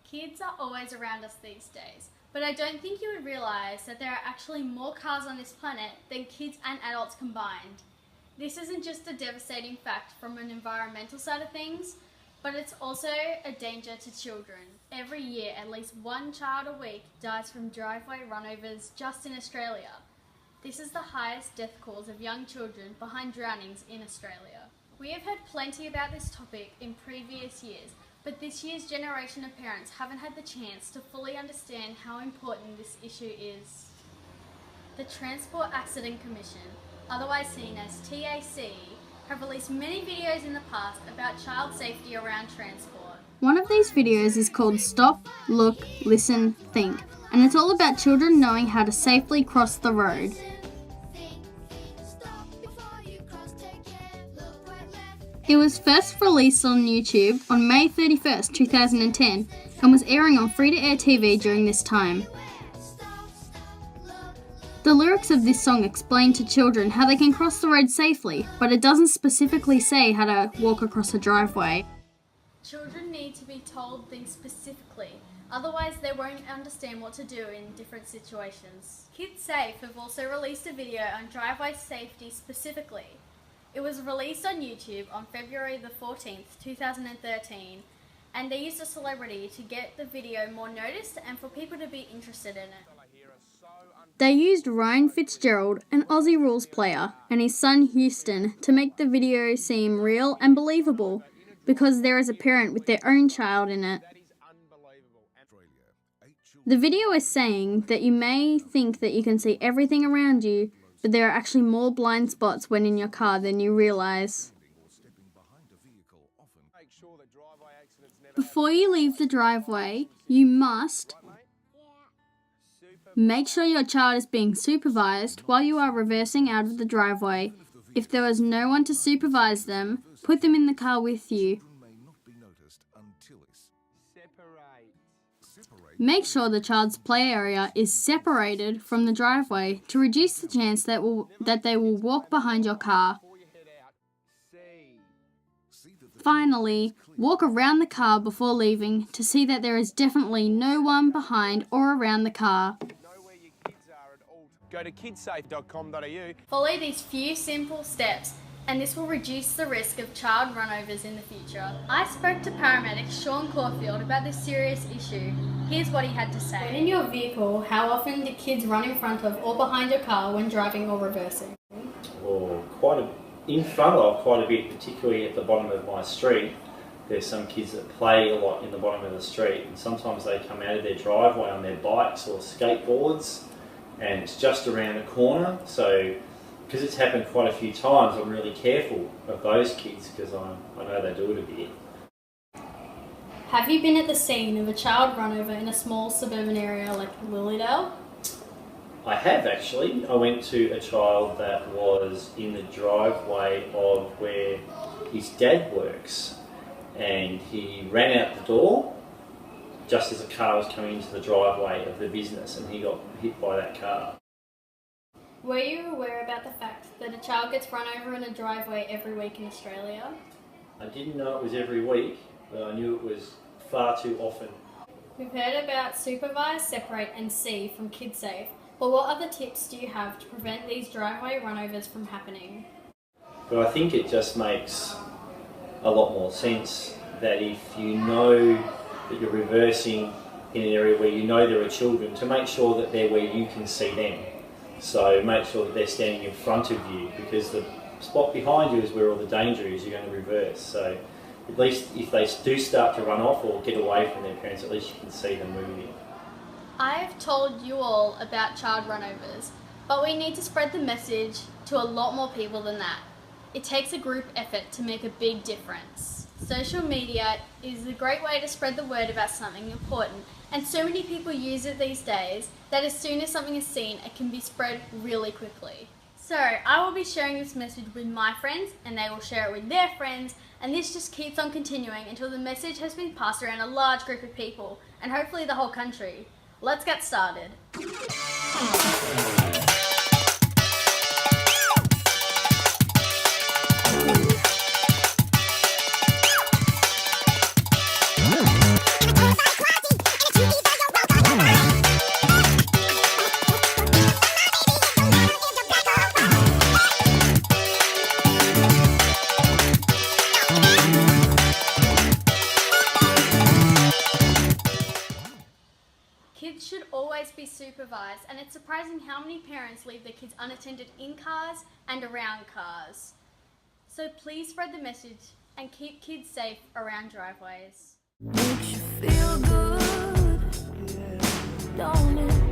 Kids are always around us these days, but I don't think you would realise that there are actually more cars on this planet than kids and adults combined. This isn't just a devastating fact from an environmental side of things, but it's also a danger to children. Every year, at least one child a week dies from driveway runovers just in Australia. This is the highest death cause of young children behind drownings in Australia. We have heard plenty about this topic in previous years, but this year's generation of parents haven't had the chance to fully understand how important this issue is. The Transport Accident Commission, otherwise seen as TAC, have released many videos in the past about child safety around transport. One of these videos is called Stop, Look, Listen, Think, and it's all about children knowing how to safely cross the road. It was first released on YouTube on May 31st, 2010, and was airing on free-to-air TV during this time. The lyrics of this song explain to children how they can cross the road safely, but it doesn't specifically say how to walk across a driveway. Children need to be told things specifically, otherwise they won't understand what to do in different situations. Kids Safe have also released a video on driveway safety specifically. It was released on YouTube on February the 14th, 2013, and they used a celebrity to get the video more noticed and for people to be interested in it. They used Ryan Fitzgerald, an Aussie rules player, and his son Houston to make the video seem real and believable, because there is a parent with their own child in it. The video is saying that you may think that you can see everything around you, but there are actually more blind spots when in your car than you realise. Before you leave the driveway, you must make sure your child is being supervised while you are reversing out of the driveway. If there is no one to supervise them, put them in the car with you. Make sure the child's play area is separated from the driveway to reduce the chance that they will walk behind your car. Finally, walk around the car before leaving to see that there is definitely no one behind or around the car. Go to kidsafe.com.au. Follow these few simple steps and this will reduce the risk of child runovers in the future. I spoke to paramedic Sean Caulfield about this serious issue. Here's what he had to say. When in your vehicle, how often do kids run in front of or behind your car when driving or reversing? In front of quite a bit, particularly at the bottom of my street. There's some kids that play a lot in the bottom of the street, and sometimes they come out of their driveway on their bikes or skateboards, and it's just around the corner. So because it's happened quite a few times, I'm really careful of those kids because I know they do it a bit. Have you been at the scene of a child runover in a small suburban area like Lilydale? I have actually. I went to a child that was in the driveway of where his dad works, and he ran out the door just as a car was coming into the driveway of the business, and he got hit by that car. Were you aware about the fact that a child gets run over in a driveway every week in Australia? I didn't know it was every week, but I knew it was far too often. We've heard about supervise, separate and see from KidSafe, but what other tips do you have to prevent these driveway runovers from happening? But I think it just makes a lot more sense that if you know that you're reversing in an area where you know there are children, to make sure that they're where you can see them. So make sure that they're standing in front of you, because the spot behind you is where all the danger is. You're going to reverse. So at least if they do start to run off or get away from their parents, at least you can see them moving. I've told you all about child runovers, but we need to spread the message to a lot more people than that. It takes a group effort to make a big difference. Social media is a great way to spread the word about something important, and so many people use it these days that as soon as something is seen, it can be spread really quickly. So I will be sharing this message with my friends, and they will share it with their friends, and this just keeps on continuing until the message has been passed around a large group of people, and hopefully the whole country. Let's get started. Kids should always be supervised, and it's surprising how many parents leave their kids unattended in cars and around cars. So please spread the message and keep kids safe around driveways. Makes you feel good, don't it?